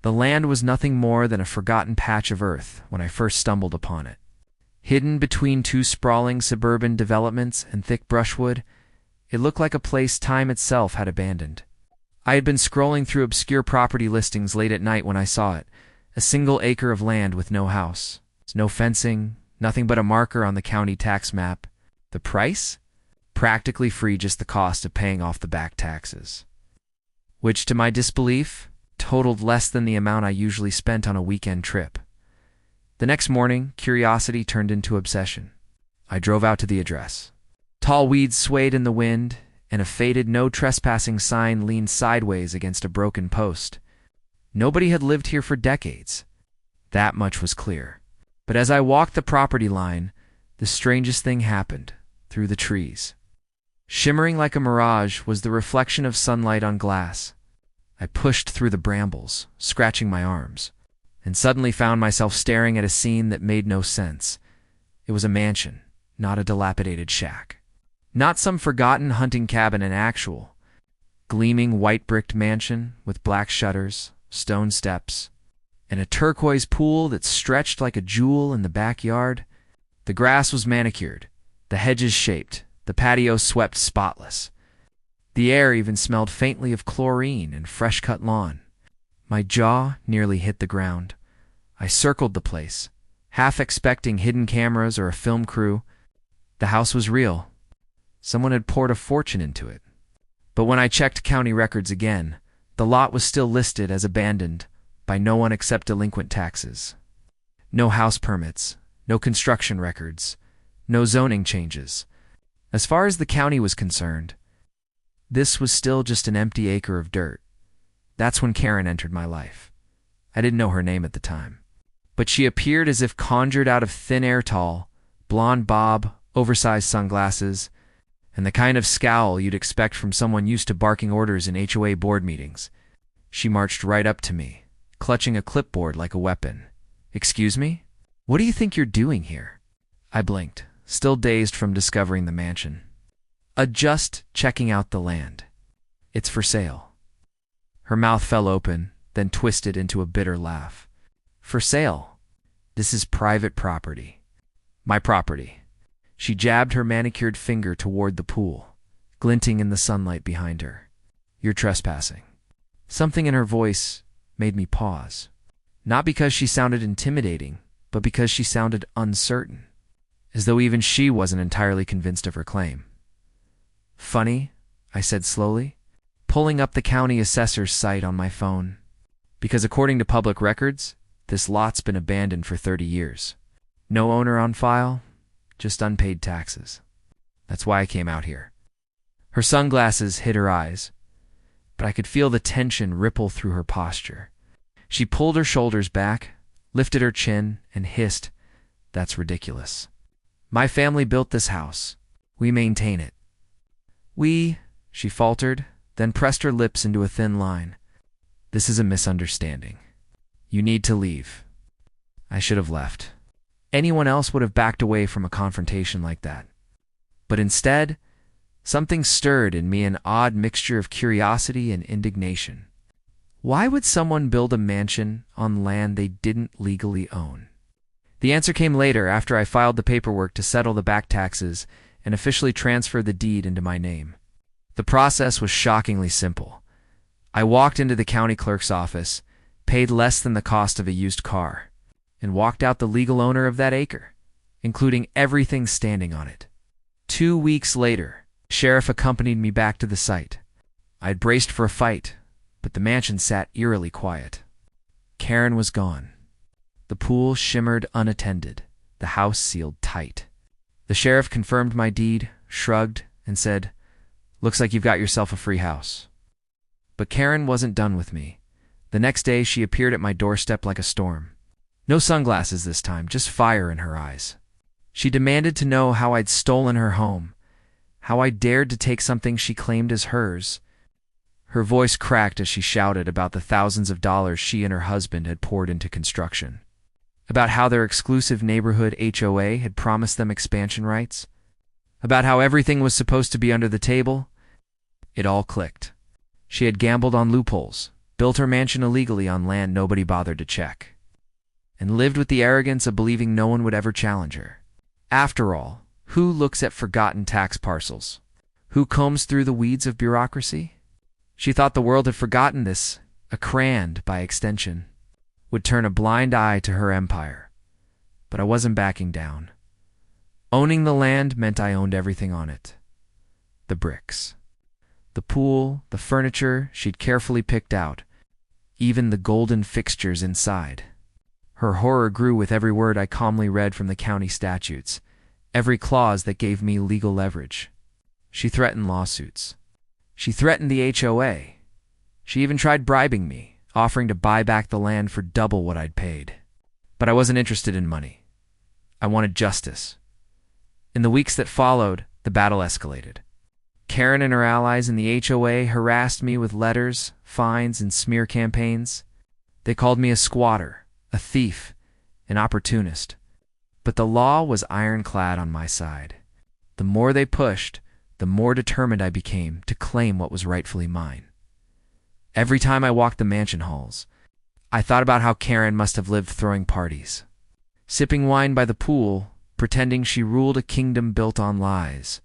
The land was nothing more than a forgotten patch of earth when I first stumbled upon it. Hidden between two sprawling suburban developments and thick brushwood, it looked like a place time itself had abandoned. I had been scrolling through obscure property listings late at night when I saw it, a single acre of land with no house, no fencing, nothing but a marker on the county tax map. The price? Practically free, just the cost of paying off the back taxes. Which, to my disbelief, totaled less than the amount I usually spent on a weekend trip. The next morning, curiosity turned into obsession. I drove out to the address. Tall weeds swayed in the wind, and a faded "no trespassing" sign leaned sideways against a broken post. Nobody had lived here for decades. That much was clear. But as I walked the property line, the strangest thing happened. Through the trees, shimmering like a mirage, was the reflection of sunlight on glass. I pushed through the brambles, scratching my arms, and suddenly found myself staring at a scene that made no sense. It was a mansion, not a dilapidated shack. Not some forgotten hunting cabin, an actual, gleaming white-bricked mansion with black shutters, stone steps, and a turquoise pool that stretched like a jewel in the backyard. The grass was manicured, the hedges shaped, the patio swept spotless. The air even smelled faintly of chlorine and fresh-cut lawn. My jaw nearly hit the ground. I circled the place, half expecting hidden cameras or a film crew. The house was real. Someone had poured a fortune into it. But when I checked county records again, the lot was still listed as abandoned by no one except delinquent taxes. No house permits, no construction records, no zoning changes. As far as the county was concerned, this was still just an empty acre of dirt. That's when Karen entered my life. I didn't know her name at the time, but she appeared as if conjured out of thin air, tall, blonde bob, oversized sunglasses, and the kind of scowl you'd expect from someone used to barking orders in HOA board meetings. She marched right up to me, clutching a clipboard like a weapon. "Excuse me? What do you think you're doing here?" I blinked, still dazed from discovering the mansion. "Just checking out the land. It's for sale." Her mouth fell open, then twisted into a bitter laugh. "For sale? This is private property. My property." She jabbed her manicured finger toward the pool, glinting in the sunlight behind her. "You're trespassing." Something in her voice made me pause. Not because she sounded intimidating, but because she sounded uncertain, as though even she wasn't entirely convinced of her claim. "Funny," I said slowly, pulling up the county assessor's site on my phone, "because according to public records, this lot's been abandoned for 30 years. No owner on file, just unpaid taxes. That's why I came out here." Her sunglasses hid her eyes, but I could feel the tension ripple through her posture. She pulled her shoulders back, lifted her chin, and hissed, "That's ridiculous. My family built this house. We maintain it." She faltered, then pressed her lips into a thin line. "This is a misunderstanding. You need to leave." I should have left. Anyone else would have backed away from a confrontation like that. But instead, something stirred in me, an odd mixture of curiosity and indignation. Why would someone build a mansion on land they didn't legally own? The answer came later, after I filed the paperwork to settle the back taxes and officially transfer the deed into my name. The process was shockingly simple. I walked into the county clerk's office, paid less than the cost of a used car, and walked out the legal owner of that acre, including everything standing on it. 2 weeks later, the sheriff accompanied me back to the site. I'd braced for a fight, but the mansion sat eerily quiet. Karen was gone. The pool shimmered unattended, the house sealed tight. The sheriff confirmed my deed, shrugged, and said, "Looks like you've got yourself a free house." But Karen wasn't done with me. The next day, she appeared at my doorstep like a storm. No sunglasses this time, just fire in her eyes. She demanded to know how I'd stolen her home, how I dared to take something she claimed as hers. Her voice cracked as she shouted about the thousands of dollars she and her husband had poured into construction, about how their exclusive neighborhood HOA had promised them expansion rights, about how everything was supposed to be under the table. It all clicked. She had gambled on loopholes, built her mansion illegally on land nobody bothered to check, and lived with the arrogance of believing no one would ever challenge her. After all, who looks at forgotten tax parcels? Who combs through the weeds of bureaucracy? She thought the world had forgotten this, a Karen, by extension, would turn a blind eye to her empire. But I wasn't backing down. Owning the land meant I owned everything on it. The bricks, the pool, the furniture she'd carefully picked out, even the golden fixtures inside. Her horror grew with every word I calmly read from the county statutes, every clause that gave me legal leverage. She threatened lawsuits. She threatened the HOA. She even tried bribing me, offering to buy back the land for double what I'd paid. But I wasn't interested in money. I wanted justice. In the weeks that followed, the battle escalated. Karen and her allies in the HOA harassed me with letters, fines, and smear campaigns. They called me a squatter, a thief, an opportunist. But the law was ironclad on my side. The more they pushed, the more determined I became to claim what was rightfully mine. Every time I walked the mansion halls, I thought about how Karen must have lived throwing parties, sipping wine by the pool, pretending she ruled a kingdom built on lies.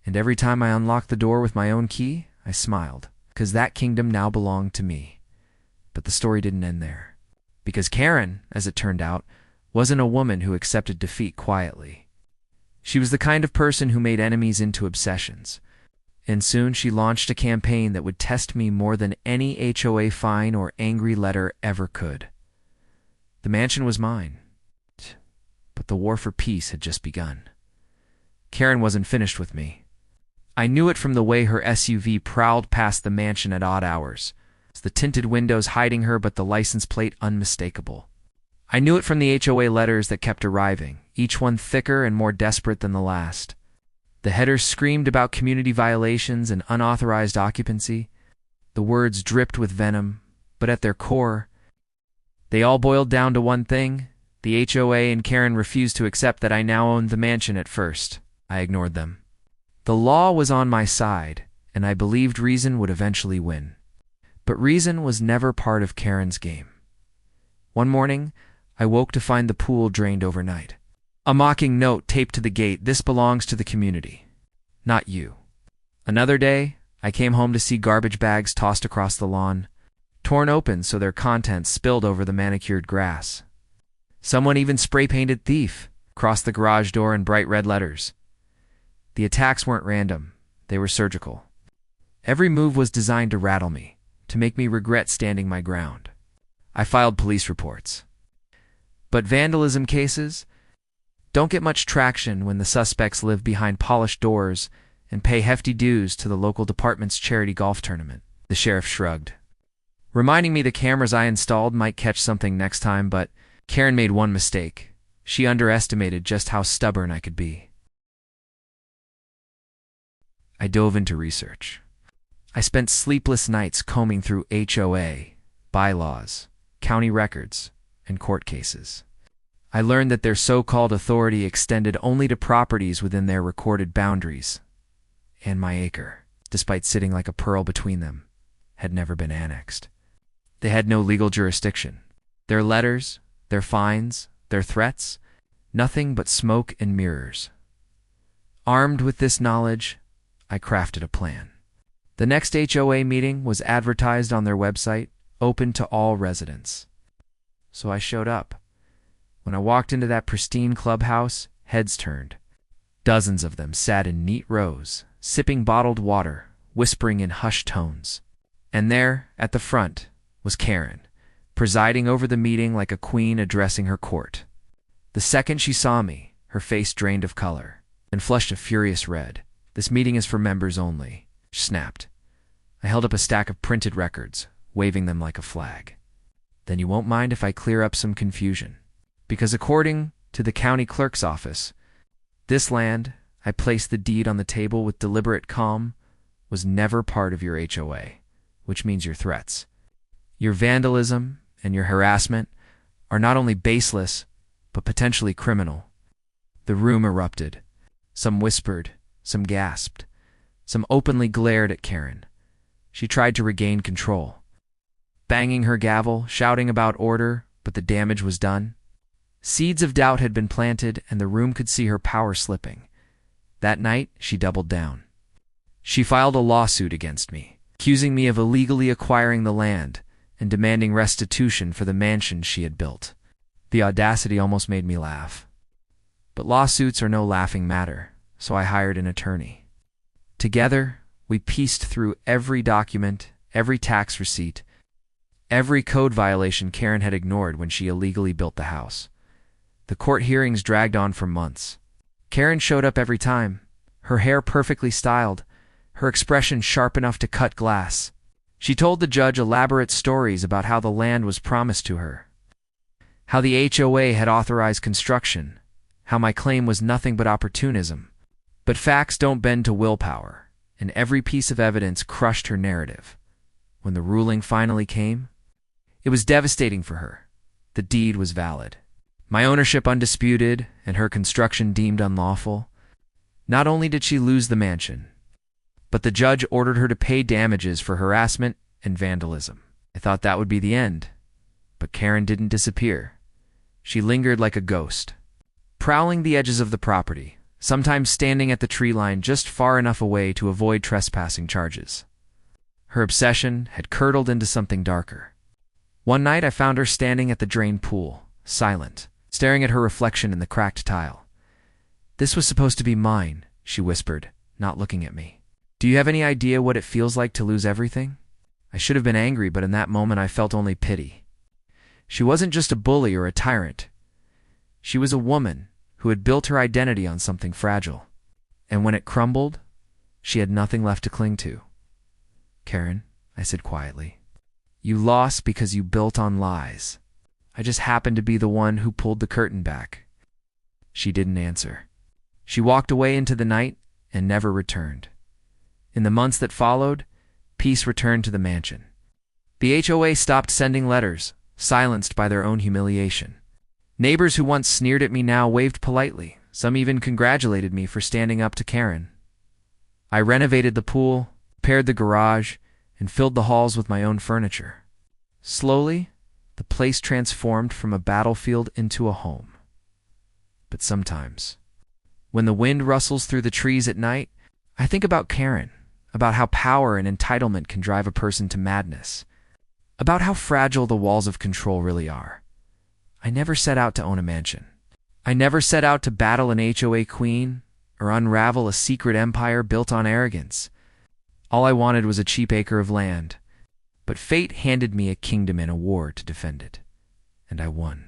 And every time I unlocked the door with my own key, I smiled, because that kingdom now belonged to me. But the story didn't end there. Because Karen, as it turned out, wasn't a woman who accepted defeat quietly. She was the kind of person who made enemies into obsessions. And soon she launched a campaign that would test me more than any HOA fine or angry letter ever could. The mansion was mine, but the war for peace had just begun. Karen wasn't finished with me. I knew it from the way her SUV prowled past the mansion at odd hours, the tinted windows hiding her but the license plate unmistakable. I knew it from the HOA letters that kept arriving, each one thicker and more desperate than the last. The headers screamed about community violations and unauthorized occupancy. The words dripped with venom, but at their core, they all boiled down to one thing. The HOA and Karen refused to accept that I now owned the mansion at first. I ignored them. The law was on my side, and I believed reason would eventually win. But reason was never part of Karen's game. One morning, I woke to find the pool drained overnight. A mocking note taped to the gate, "This belongs to the community, not you." Another day, I came home to see garbage bags tossed across the lawn, torn open so their contents spilled over the manicured grass. Someone even spray-painted "Thief" across the garage door in bright red letters. The attacks weren't random, they were surgical. Every move was designed to rattle me, to make me regret standing my ground. I filed police reports. But vandalism cases don't get much traction when the suspects live behind polished doors and pay hefty dues to the local department's charity golf tournament. The sheriff shrugged, reminding me the cameras I installed might catch something next time, but Karen made one mistake. She underestimated just how stubborn I could be. I dove into research. I spent sleepless nights combing through HOA, bylaws, county records, and court cases. I learned that their so-called authority extended only to properties within their recorded boundaries, and my acre, despite sitting like a pearl between them, had never been annexed. They had no legal jurisdiction. Their letters, their fines, their threats, nothing but smoke and mirrors. Armed with this knowledge, I crafted a plan. The next HOA meeting was advertised on their website, open to all residents. So I showed up. When I walked into that pristine clubhouse, heads turned. Dozens of them sat in neat rows, sipping bottled water, whispering in hushed tones. And there, at the front, was Karen, presiding over the meeting like a queen addressing her court. The second she saw me, her face drained of color, and flushed a furious red. "This meeting is for members only," she snapped. I held up a stack of printed records, waving them like a flag. "Then you won't mind if I clear up some confusion. Because according to the county clerk's office, this land, I placed the deed on the table with deliberate calm, was never part of your HOA, which means your threats. Your vandalism and your harassment are not only baseless, but potentially criminal." The room erupted. Some whispered, some gasped, some openly glared at Karen. She tried to regain control. banging her gavel, shouting about order, but the damage was done. Seeds of doubt had been planted, and the room could see her power slipping. That night, she doubled down. She filed a lawsuit against me, accusing me of illegally acquiring the land and demanding restitution for the mansion she had built. The audacity almost made me laugh. But lawsuits are no laughing matter, so I hired an attorney. Together, we pieced through every document, every tax receipt, every code violation Karen had ignored when she illegally built the house. The court hearings dragged on for months. Karen showed up every time, her hair perfectly styled, her expression sharp enough to cut glass. She told the judge elaborate stories about how the land was promised to her, how the HOA had authorized construction, how my claim was nothing but opportunism. But facts don't bend to willpower, and every piece of evidence crushed her narrative. When the ruling finally came, it was devastating for her. The deed was valid, my ownership undisputed, and her construction deemed unlawful. Not only did she lose the mansion, but the judge ordered her to pay damages for harassment and vandalism. I thought that would be the end, but Karen didn't disappear. She lingered like a ghost, prowling the edges of the property, sometimes standing at the tree line just far enough away to avoid trespassing charges. Her obsession had curdled into something darker. One night I found her standing at the drained pool, silent, staring at her reflection in the cracked tile. "This was supposed to be mine," she whispered, not looking at me. "Do you have any idea what it feels like to lose everything?" I should have been angry, but in that moment I felt only pity. She wasn't just a bully or a tyrant. She was a woman who had built her identity on something fragile. And when it crumbled, she had nothing left to cling to. "Karen," I said quietly, "you lost because you built on lies. I just happened to be the one who pulled the curtain back." She didn't answer. She walked away into the night and never returned. In the months that followed, peace returned to the mansion. The HOA stopped sending letters, silenced by their own humiliation. Neighbors who once sneered at me now waved politely. Some even congratulated me for standing up to Karen. I renovated the pool, repaired the garage, and filled the halls with my own furniture. Slowly, the place transformed from a battlefield into a home. But sometimes, when the wind rustles through the trees at night, I think about Karen, about how power and entitlement can drive a person to madness, about how fragile the walls of control really are. I never set out to own a mansion. I never set out to battle an HOA queen or unravel a secret empire built on arrogance. All I wanted was a cheap acre of land, but fate handed me a kingdom and a war to defend it, and I won.